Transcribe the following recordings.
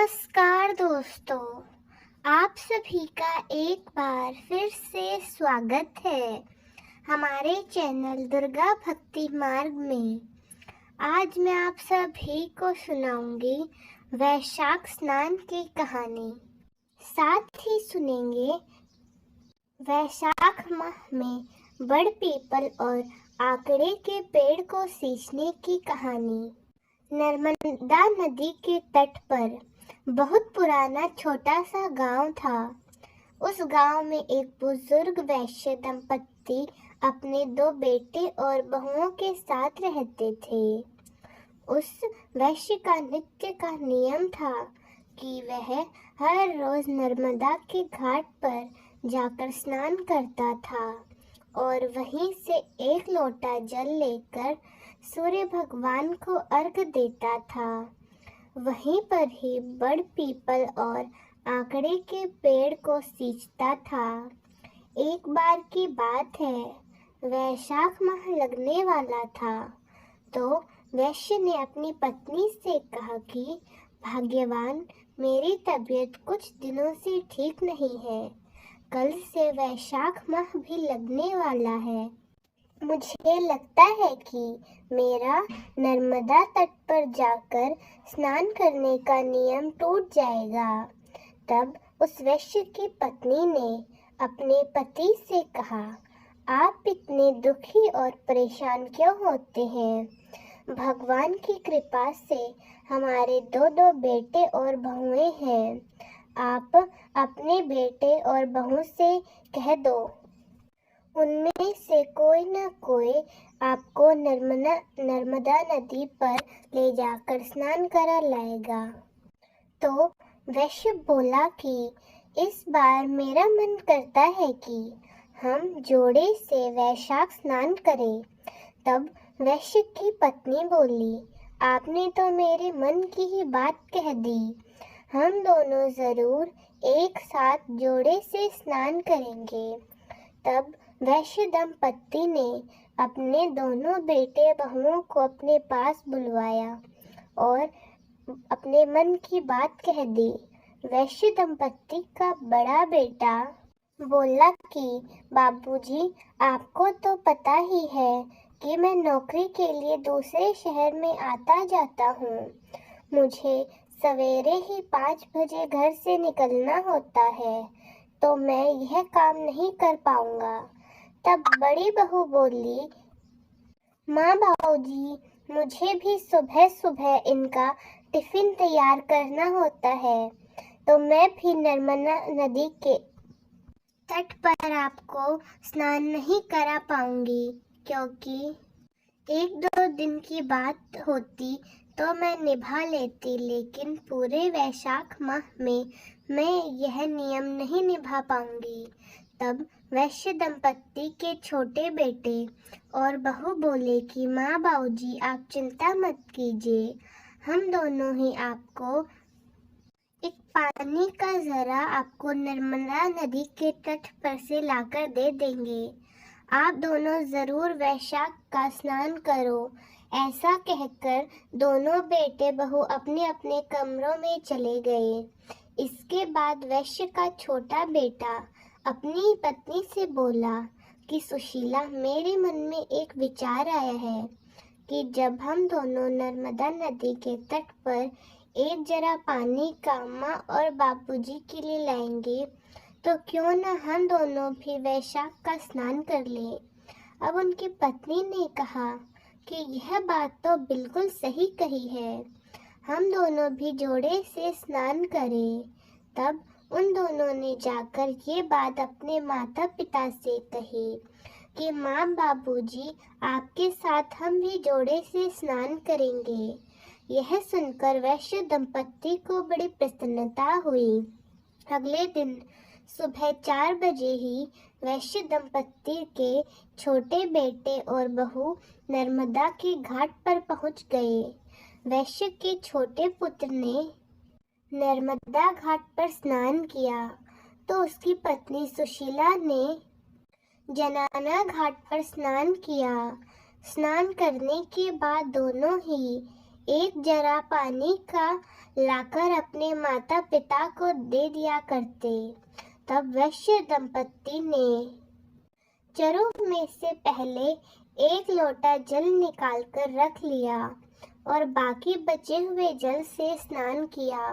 नमस्कार दोस्तों, आप सभी का एक बार फिर से स्वागत है हमारे चैनल दुर्गा भक्ति मार्ग में। आज मैं आप सभी को सुनाऊंगी वैशाख स्नान की कहानी। साथ ही सुनेंगे वैशाख माह में बड़ पीपल और आकड़े के पेड़ को सींचने की कहानी। नर्मदा नदी के तट पर बहुत पुराना छोटा सा गांव था। उस गांव में एक बुजुर्ग वैश्य दंपत्ति अपने 2 बेटे और बहुओं के साथ रहते थे। उस वैश्य का नित्य का नियम था कि वह हर रोज नर्मदा के घाट पर जाकर स्नान करता था और वहीं से 1 लोटा जल लेकर सूर्य भगवान को अर्घ्य देता था। वहीं पर ही बड़ पीपल और आकड़े के पेड़ को सींचता था। एक बार की बात है, वैशाख माह लगने वाला था तो वैश्य ने अपनी पत्नी से कहा कि भाग्यवान, मेरी तबीयत कुछ दिनों से ठीक नहीं है। कल से वैशाख माह भी लगने वाला है। मुझे लगता है कि मेरा नर्मदा तट पर जाकर स्नान करने का नियम टूट जाएगा। तब उस वैश्य की पत्नी ने अपने पति से कहा, आप इतने दुखी और परेशान क्यों होते हैं? भगवान की कृपा से हमारे 2 बेटे और बहुएं हैं। आप अपने बेटे और बहू से कह दो, उनमें से कोई न कोई आपको नर्मदा नदी पर ले जाकर स्नान करा लाएगा। तो वैश्य बोला कि इस बार मेरा मन करता है कि हम जोड़े से वैशाख स्नान करें। तब वैश्य की पत्नी बोली, आपने तो मेरे मन की ही बात कह दी। हम दोनों जरूर एक साथ जोड़े से स्नान करेंगे। तब वैश्य दंपत्ति ने अपने 2 बेटे बहुओं को अपने पास बुलवाया और अपने मन की बात कह दी। वैश्य दंपत्ति का बड़ा बेटा बोला कि बाबूजी, आपको तो पता ही है कि मैं नौकरी के लिए दूसरे शहर में आता जाता हूँ। मुझे सवेरे ही 5 बजे घर से निकलना होता है, तो मैं यह काम नहीं कर पाऊंगा। तब बड़ी बहू बोली, माँ भाऊजी, मुझे भी सुबह सुबह इनका टिफिन तैयार करना होता है, तो मैं भी नर्मदा नदी के तट पर आपको स्नान नहीं करा पाऊंगी, क्योंकि 1-2 दिन की बात होती तो मैं निभा लेती, लेकिन पूरे वैशाख माह में मैं यह नियम नहीं निभा पाऊंगी। तब वैश्य दंपत्ति के छोटे बेटे और बहू बोले कि माँ बाबूजी, आप चिंता मत कीजिए, हम दोनों ही आपको एक पानी का जरा आपको नर्मदा नदी के तट पर से लाकर दे देंगे। आप दोनों जरूर वैशाख का स्नान करो। ऐसा कहकर दोनों बेटे बहू अपने अपने कमरों में चले गए। इसके बाद वैश्य का छोटा बेटा अपनी पत्नी से बोला कि सुशीला, मेरे मन में एक विचार आया है कि जब हम दोनों नर्मदा नदी के तट पर एक जरा पानी का माँ और बापूजी के लिए लाएंगे, तो क्यों न हम दोनों भी वैशाख का स्नान कर लें। अब उनकी पत्नी ने कहा कि यह बात तो बिल्कुल सही कही है, हम दोनों भी जोड़े से स्नान करें। तब उन दोनों ने जाकर ये बात अपने माता पिता से कही कि माँ बाबूजी, आपके साथ हम भी जोड़े से स्नान करेंगे। यह सुनकर वैश्य दंपत्ति को बड़ी प्रसन्नता हुई। अगले दिन सुबह 4 बजे ही वैश्य दंपत्ति के छोटे बेटे और बहू नर्मदा के घाट पर पहुंच गए। वैश्य के छोटे पुत्र ने नर्मदा घाट पर स्नान किया तो उसकी पत्नी सुशीला ने जनाना घाट पर स्नान किया। स्नान करने के बाद दोनों ही एक जरा पानी का लाकर अपने माता पिता को दे दिया करते। तब वैश्य दंपत्ति ने चरों में से पहले एक लोटा जल निकालकर रख लिया और बाकी बचे हुए जल से स्नान किया।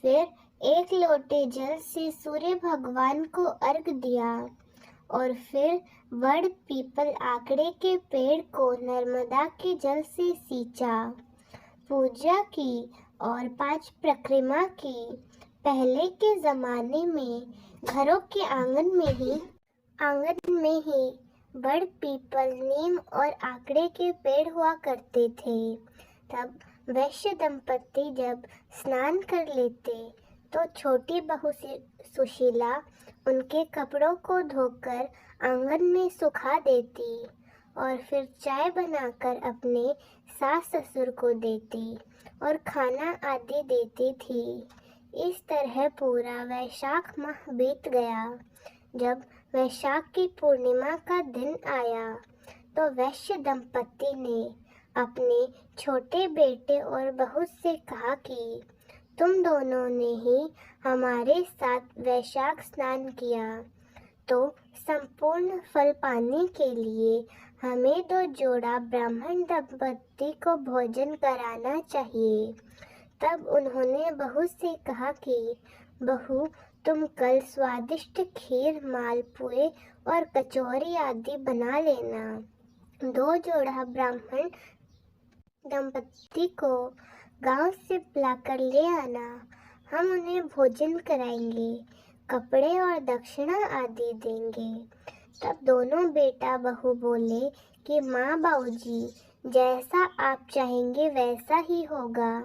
फिर एक लोटे जल से सूर्य भगवान को अर्घ दिया और फिर बड़ पीपल आकड़े के पेड़ को नर्मदा के जल से सींचा, पूजा की और 5 परिक्रमा की। पहले के जमाने में घरों के आंगन में ही बड़ पीपल, नीम और आकड़े के पेड़ हुआ करते थे। तब वैश्य दंपत्ति जब स्नान कर लेते तो छोटी बहू सुशीला उनके कपड़ों को धोकर आंगन में सुखा देती और फिर चाय बनाकर अपने सास ससुर को देती और खाना आदि देती थी। इस तरह पूरा वैशाख माह बीत गया। जब वैशाख की पूर्णिमा का दिन आया तो वैश्य दंपत्ति ने अपने छोटे बेटे और बहू से कहा कि तुम दोनों ने ही हमारे साथ वैशाख स्नान किया, तो संपूर्ण फल पाने के लिए हमें 2 जोड़ा ब्राह्मण दंपत्ति को भोजन कराना चाहिए। तब उन्होंने बहू से कहा कि बहू, तुम कल स्वादिष्ट खीर, मालपुए और कचौरी आदि बना लेना। 2 जोड़ा ब्राह्मण दंपत्ति को गांव से बुलाकर ले आना, हम उन्हें भोजन कराएंगे, कपड़े और दक्षिणा आदि देंगे। तब दोनों बेटा बहू बोले कि माँ बाबूजी, जैसा आप चाहेंगे वैसा ही होगा।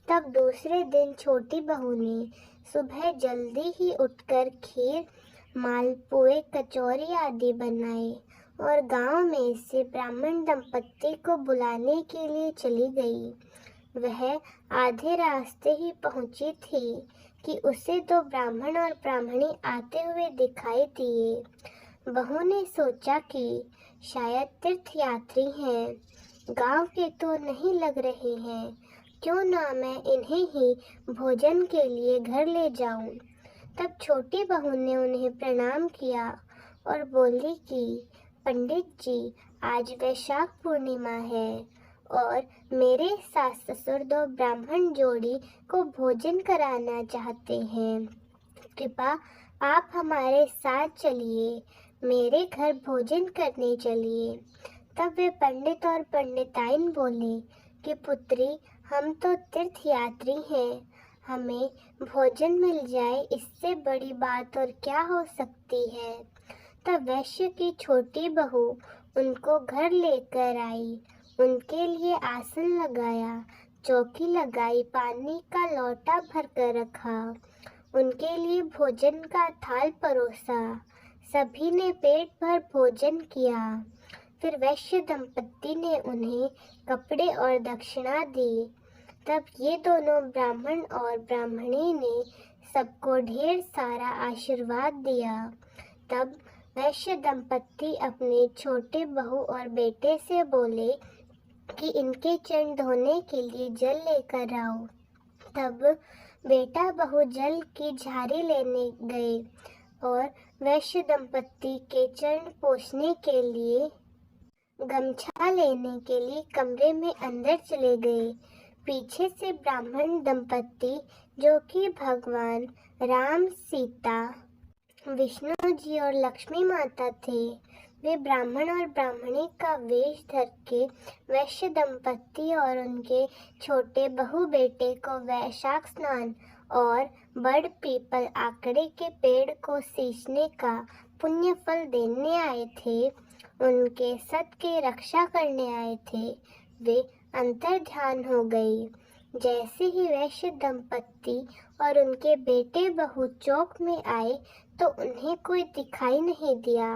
तब दूसरे दिन छोटी बहू ने सुबह जल्दी ही उठकर खीर, मालपुए, कचौरी आदि बनाए और गांव में से ब्राह्मण दंपत्ति को बुलाने के लिए चली गई। वह आधे रास्ते ही पहुंची थी कि उसे 2 ब्राह्मण और ब्राह्मणी आते हुए दिखाई दिए। बहू ने सोचा कि शायद तीर्थयात्री हैं, गांव के तो नहीं लग रहे हैं, क्यों ना मैं इन्हें ही भोजन के लिए घर ले जाऊं। तब छोटी बहू ने उन्हें प्रणाम किया और बोली कि पंडित जी, आज वैशाख पूर्णिमा है और मेरे सास ससुर 2 ब्राह्मण जोड़ी को भोजन कराना चाहते हैं। कृपा आप हमारे साथ चलिए, मेरे घर भोजन करने चलिए। तब वे पंडित और पंडिताइन बोले कि पुत्री, हम तो तीर्थयात्री हैं, हमें भोजन मिल जाए, इससे बड़ी बात और क्या हो सकती है। तब वैश्य की छोटी बहू उनको घर लेकर आई, उनके लिए आसन लगाया, चौकी लगाई, पानी का लोटा भरकर रखा, उनके लिए भोजन का थाल परोसा। सभी ने पेट भर भोजन किया। फिर वैश्य दंपत्ति ने उन्हें कपड़े और दक्षिणा दी। तब ये दोनों ब्राह्मण और ब्राह्मणी ने सबको ढेर सारा आशीर्वाद दिया। तब वैश्य दंपत्ति अपने छोटे बहू और बेटे से बोले कि इनके चरण धोने के लिए जल लेकर आओ। तब बेटा बहू जल की झारी लेने गए और वैश्य दंपत्ति के चरण पोंछने के लिए, गमछा लेने के लिए कमरे में अंदर चले गए। पीछे से ब्राह्मण दंपत्ति, जो कि भगवान राम, सीता, विष्णु जी और लक्ष्मी माता थे, वे ब्राह्मण और ब्राह्मणी का वेश धर के वैश्य दंपत्ति और उनके छोटे बहू बेटे को वैशाख स्नान और बड़ पीपल आकड़े के पेड़ को सींचने का पुण्य फल देने आए थे, उनके सत के रक्षा करने आए थे। वे अंतर ध्यान हो गई। जैसे ही वैश्य दंपत्ति और उनके बेटे बहू चौक में आए तो उन्हें कोई दिखाई नहीं दिया,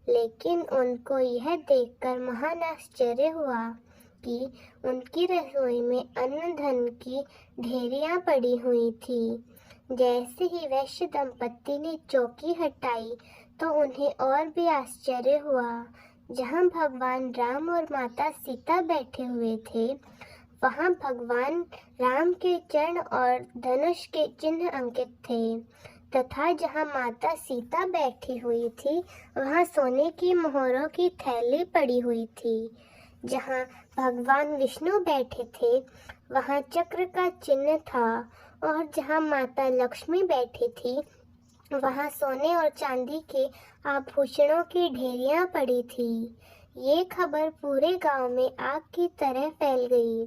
लेकिन उनको यह देखकर महान आश्चर्य हुआ कि उनकी रसोई में अन्न धन की ढेरियां पड़ी हुई थी। जैसे ही वैश्य दंपत्ति ने चौकी हटाई तो उन्हें और भी आश्चर्य हुआ। जहां भगवान राम और माता सीता बैठे हुए थे, वहाँ भगवान राम के चरण और धनुष के चिन्ह अंकित थे तथा जहाँ माता सीता बैठी हुई थी वहाँ सोने की मोहरों की थैली पड़ी हुई थी। जहाँ भगवान विष्णु बैठे थे वहाँ चक्र का चिन्ह था और जहाँ माता लक्ष्मी बैठी थी वहाँ सोने और चांदी के आभूषणों की ढेरियां पड़ी थी। ये खबर पूरे गांव में आग की तरह फैल गई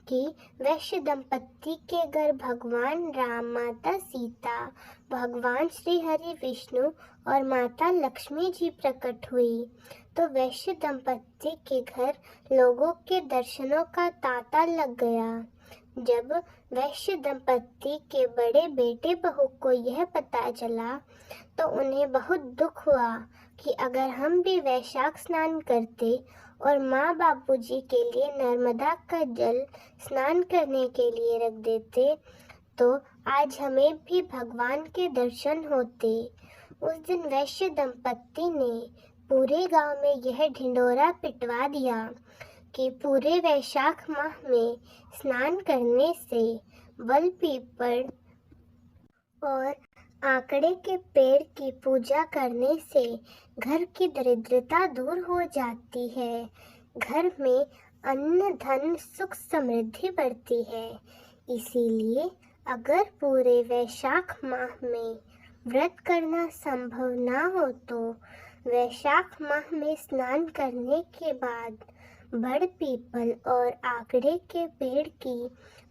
कि वैश्य दंपत्ति के घर भगवान राम, माता सीता, भगवान श्री हरि विष्णु और माता लक्ष्मी जी प्रकट हुई। तो वैश्य दंपत्ति के घर लोगों के दर्शनों का तांता लग गया। जब वैश्य दंपत्ति के बड़े बेटे बहू को यह पता चला तो उन्हें बहुत दुख हुआ कि अगर हम भी वैशाख स्नान करते और माँ बापूजी के लिए नर्मदा का जल स्नान करने के लिए रख देते तो आज हमें भी भगवान के दर्शन होते। उस दिन वैश्य दंपत्ति ने पूरे गांव में यह ढिंढोरा पिटवा दिया कि पूरे वैशाख माह में स्नान करने से बल पीपल और आकड़े के पेड़ की पूजा करने से घर की दरिद्रता दूर हो जाती है, घर में अन्न धन सुख समृद्धि बढ़ती है। इसीलिए अगर पूरे वैशाख माह में व्रत करना संभव ना हो तो वैशाख माह में स्नान करने के बाद बड़ पीपल और आकड़े के पेड़ की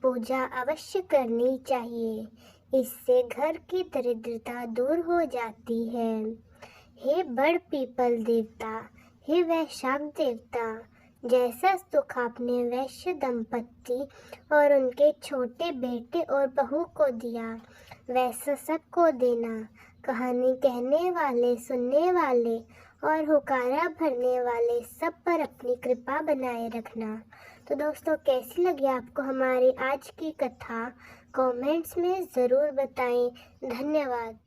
पूजा अवश्य करनी चाहिए। इससे घर की दरिद्रता दूर हो जाती है। हे बड़ पीपल देवता, हे वैशाख देवता, जैसा सुख आपने वैश्य दंपत्ति और उनके छोटे बेटे और बहू को दिया वैसा सबको देना। कहानी कहने वाले, सुनने वाले और हुकारा भरने वाले सब पर अपनी कृपा बनाए रखना। तो दोस्तों, कैसी लगी आपको हमारी आज की कथा? कमेंट्स में ज़रूर बताएं। धन्यवाद।